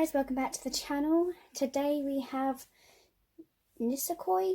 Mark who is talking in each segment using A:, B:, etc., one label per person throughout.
A: guys, welcome back to the channel. Today we have Nisekoi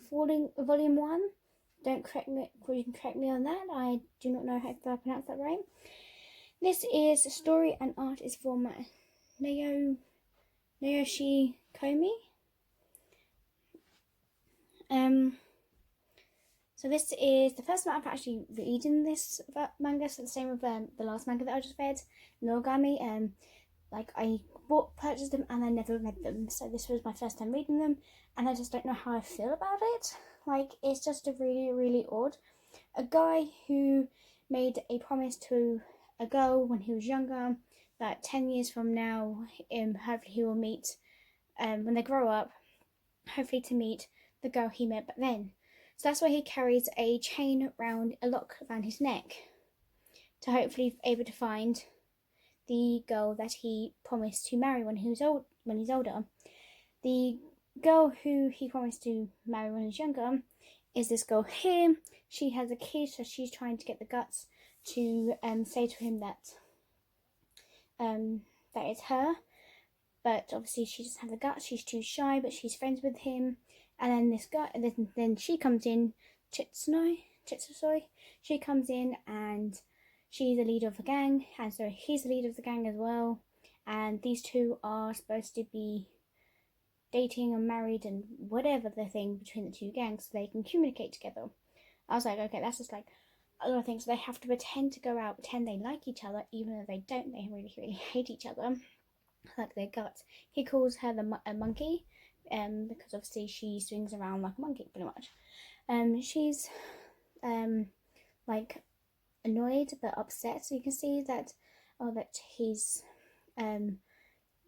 A: Volume 1. Don't correct me, you can correct me on that. I do not know if I pronounced that right. This is story and art is from Nayoshi Komi. So this is the first time I've actually reading this manga. So the same with the last manga that I just read, Noragami. Like I purchased them and I never read them, so this was my first time reading them, and I just don't know how I feel about it. Like, it's just a really odd. A guy who made a promise to a girl when he was younger that 10 years from now, hopefully he will meet, when they grow up, hopefully to meet the girl he met back then. So that's why he carries a chain a lock around his neck, to hopefully be able to find the girl that he promised to marry when he's older. The girl who he promised to marry when he's younger is this girl here. She has a key, so she's trying to get the guts to say to him that that it's her. But obviously she doesn't have the guts. She's too shy, but she's friends with him. And then this guy, then she comes in, Chitsusoi. She comes in and she's the leader of the gang, and so he's the leader of the gang as well. And these two are supposed to be dating or married and whatever the thing between the two gangs, so they can communicate together. I was like, okay, that's just like a lot of things. So they have to pretend to go out, pretend they like each other, even though they don't. They really hate each other, like their guts. He calls her a monkey, because obviously she swings around like a monkey, pretty much. She's like annoyed but upset, so you can see that that he's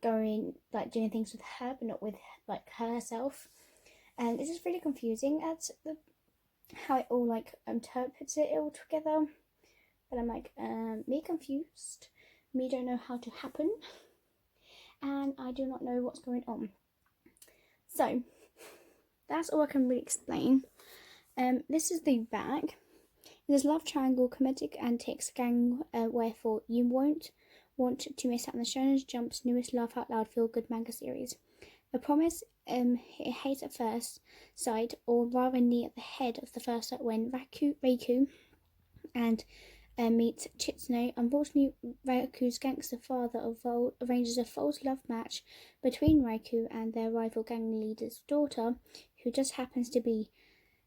A: going like doing things with her but not with like herself, and it's just really confusing at how it all like interprets it all together. But I'm like, me confused, me don't know how to happen, and I do not know what's going on. So that's all I can really explain. This is the back. It is love triangle, comedic antics, gang, wherefore you won't want to miss out on the Shonen Jump's newest laugh out loud feel good manga series. A promise, it hates at first sight, or rather near at the head of the first sight when Reiku and meets Chitsune. Unfortunately, Reiku's gangster father arranges a false love match between Reiku and their rival gang leader's daughter, who just happens to be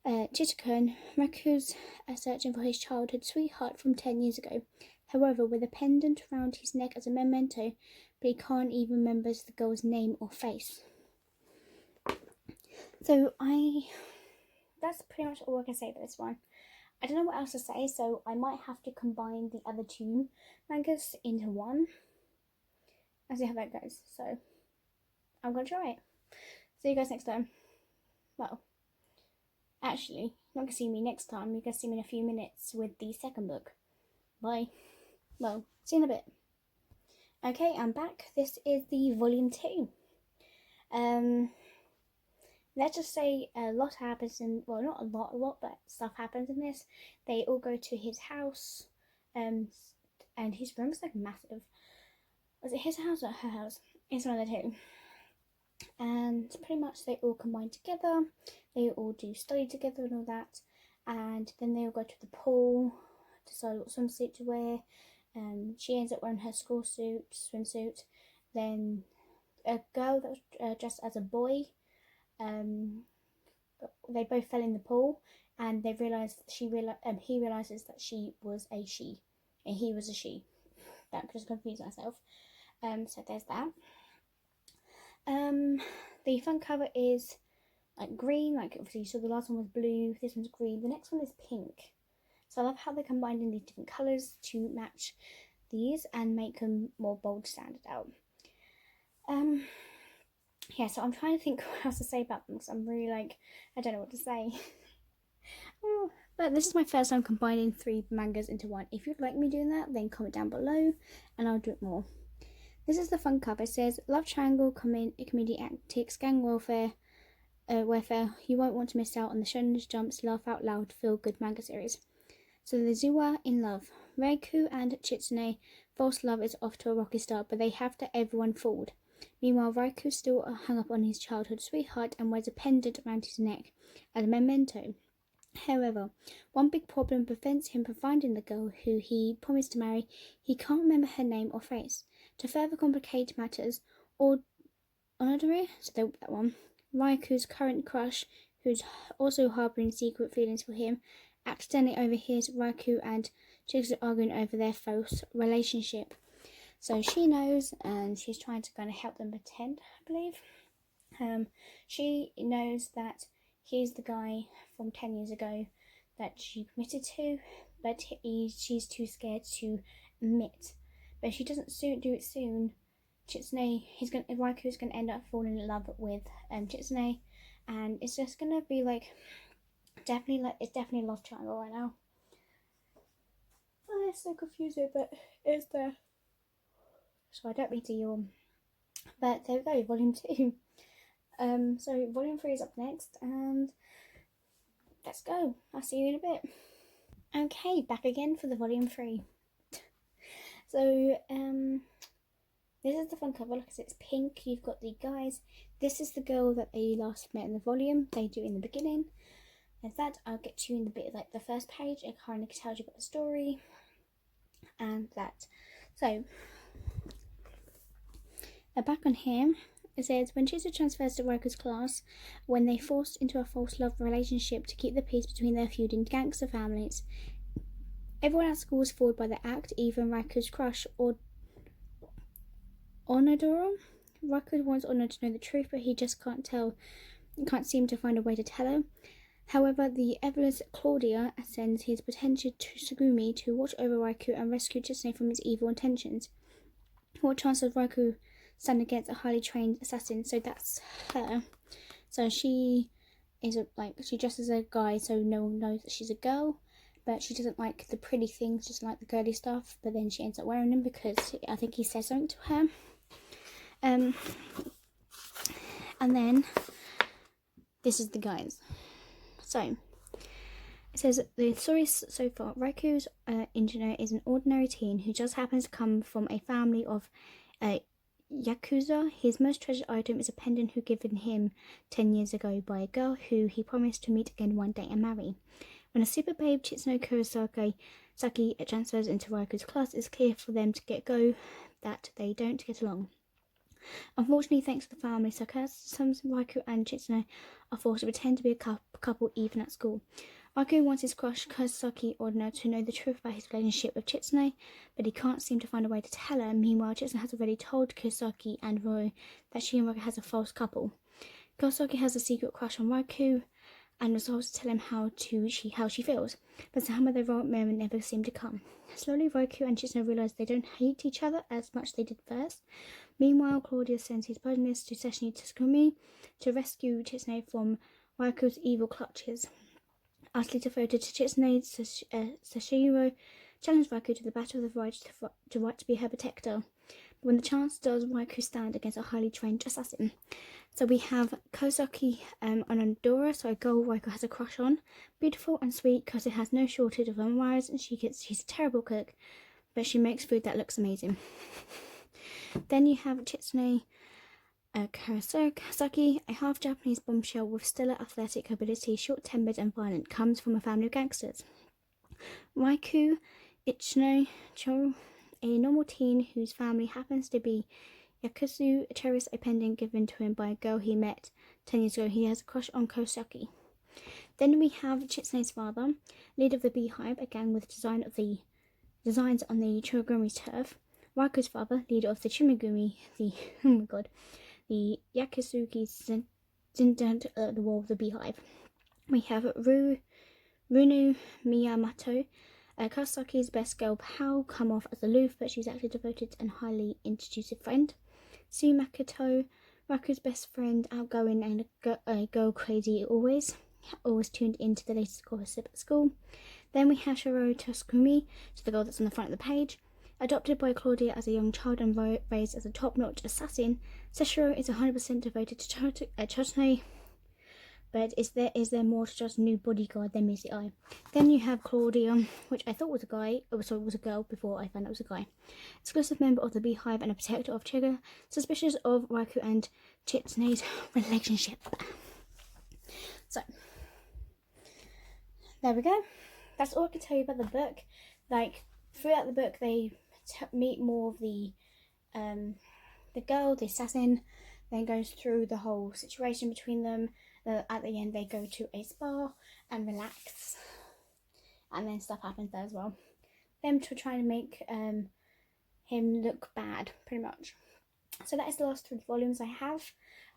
A: Chitakun. Reiku's searching for his childhood sweetheart from 10 years ago. However, with a pendant around his neck as a memento, but he can't even remember the girl's name or face. So that's pretty much all I can say about this one. I don't know what else to say, so I might have to combine the other two mangas into one and see how that goes. So I'm gonna try it. See you guys next time. Well, actually, you're not gonna see me next time. You're gonna see me in a few minutes with the second book. Bye. Well, see you in a bit. Okay, I'm back. This is the volume 2. Let's just say a lot happens in, well, not a lot, but stuff happens in this. They all go to his house, and his room is like massive. Was it his house or her house? It's one of the two. And pretty much they all combine together. They all do study together and all that. And then they all go to the pool, decide what swimsuit to wear. She ends up wearing her school swimsuit. Then a girl that was dressed as a boy, they both fell in the pool, and they he realizes that she was a she and he was a she. That just confused myself. So there's that. The front cover is like green, like obviously you saw the last one was blue, this one's green, the next one is pink. So I love how they're combining these different colours to match these and make them more bold, standard out. Yeah, so I'm trying to think what else to say about them, because I'm really like, I don't know what to say. But this is my first time combining 3 mangas into one. If you'd like me doing that, then comment down below and I'll do it more. This is the front cover. It says, love triangle, comedy antics, gang warfare, you won't want to miss out on the Shonen Jump's laugh out loud feel good manga series. So the Zuwa in love. Reiku and Chitsune, false love is off to a rocky start, but they have to everyone fooled. Meanwhile, Raiku's still hung up on his childhood sweetheart and wears a pendant around his neck as a memento. However, one big problem prevents him from finding the girl who he promised to marry. He can't remember her name or face. To further complicate matters, Onodori, so that one, Raiku's current crush, who's also harbouring secret feelings for him, accidentally overhears Raiku and Chigusa arguing over their false relationship. So she knows, and she's trying to kind of help them pretend, I believe. She knows that he's the guy from 10 years ago that she committed to, but she's too scared to admit. But if she doesn't do it soon, Raiku's gonna end up falling in love with Chitsune, and it's just gonna be it's definitely a love triangle right now. Oh, it's so confusing, but it's there. So I don't mean to yawn. But there we go, volume 2. So volume 3 is up next, and let's go. I'll see you in a bit. Okay, back again for the volume 3. So, this is the fun cover. Like I said, it's pink. You've got the guys. This is the girl that they last met in the volume. They do in the beginning. And that I'll get to in the bit the first page. It kind of tells you about the story and that. So, back on here, it says, when Chitsu transfers to Raiku's class, when they forced into a false love relationship to keep the peace between their feuding gangster families. Everyone at school was fooled by the act, even Raiku's crush, or Onodoro. Raiku wants Ono to know the truth, but he just can't seem to find a way to tell her. However, the evilous Claudia sends his potential to Tsugumi to watch over Raiku and rescue Chitsune from his evil intentions. What chance does Raiku stand against a highly trained assassin? So that's her. So she is she dresses as a guy so no one knows that she's a girl, but she doesn't like the pretty things, just like the girly stuff, but then she ends up wearing them because I think he says something to her. And then this is the guys. So it says the story so far. Raiku's engineer is an ordinary teen who just happens to come from a family of Yakuza. His most treasured item is a pendant given him 10 years ago by a girl who he promised to meet again one day and marry. When a super babe Chitsuno Kurosaki transfers into Raiku's class, it's clear for them to get go that they don't get along. Unfortunately, thanks to the family sarcasm, Raiku and Chitsune are forced to pretend to be a couple even at school. Raiku wants his crush Kurosaki Ordina to know the truth about his relationship with Chitsune, but he can't seem to find a way to tell her. Meanwhile, Chitsune has already told Kurosaki and Ryo that she and Raiku has a false couple. Kurosaki has a secret crush on Raiku and resolves to tell him how she feels, but somehow the right moment never seemed to come. Slowly, Raiku and Chitsune realise they don't hate each other as much as they did first. Meanwhile, Claudia sends his botanist to Sesshin Tsukumi to rescue Chitsune from Raiku's evil clutches. Utterly devoted to Chitsune, Sashiro challenges Raiku to the battle of the right to be her protector. But when the chance does, Raiku stand against a highly trained assassin. So we have Kozaki Onodora, so a girl Raiku has a crush on. Beautiful and sweet because it has no shortage of admirers, and she's a terrible cook, but she makes food that looks amazing. Then you have Chitsune Kurosaki, a half-Japanese bombshell with stellar athletic ability, short-tempered and violent, comes from a family of gangsters. Raiku Ichino Cho, a normal teen whose family happens to be Yakuza, cherishes a pendant given to him by a girl he met 10 years ago. He has a crush on Kurosaki. Then we have Chitsune's father, leader of the Beehive, a gang with designs on the Chirigumi's turf. Raiku's father, leader of the Chimigumi, the Yakuzuki Zindan, the War of the Beehive. We have Runu Miyamoto, Kawasaki's best girl pal, come off as aloof, but she's actually devoted and highly intuitive friend. Sue Makoto, Raku's best friend, outgoing and a girl crazy always tuned into the latest gossip at school. Then we have Shiro Tsukumi, so the girl that's on the front of the page. Adopted by Claudia as a young child and raised as a top-notch assassin, Seshiro is 100% devoted to Chotone. But is there more to just new bodyguard than meets the eye? Then you have Claudia, which I thought was a guy. Oh, sorry, was a girl before I found out it was a guy. Exclusive member of the Beehive and a protector of Chigga. Suspicious of Raikou and Chitsune's relationship. So, there we go. That's all I can tell you about the book. Like, throughout the book, they meet more of the girl, the assassin, then goes through the whole situation between them. At the end, they go to a spa and relax, and then stuff happens there as well. Them to try and make him look bad, pretty much. So that is the last 3 volumes I have.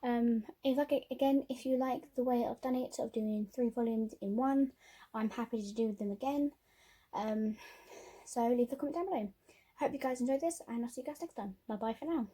A: If you like the way I've done it, of doing 3 volumes in one, I'm happy to do them again. So leave a comment down below. I hope you guys enjoyed this, and I'll see you guys next time. Bye bye for now.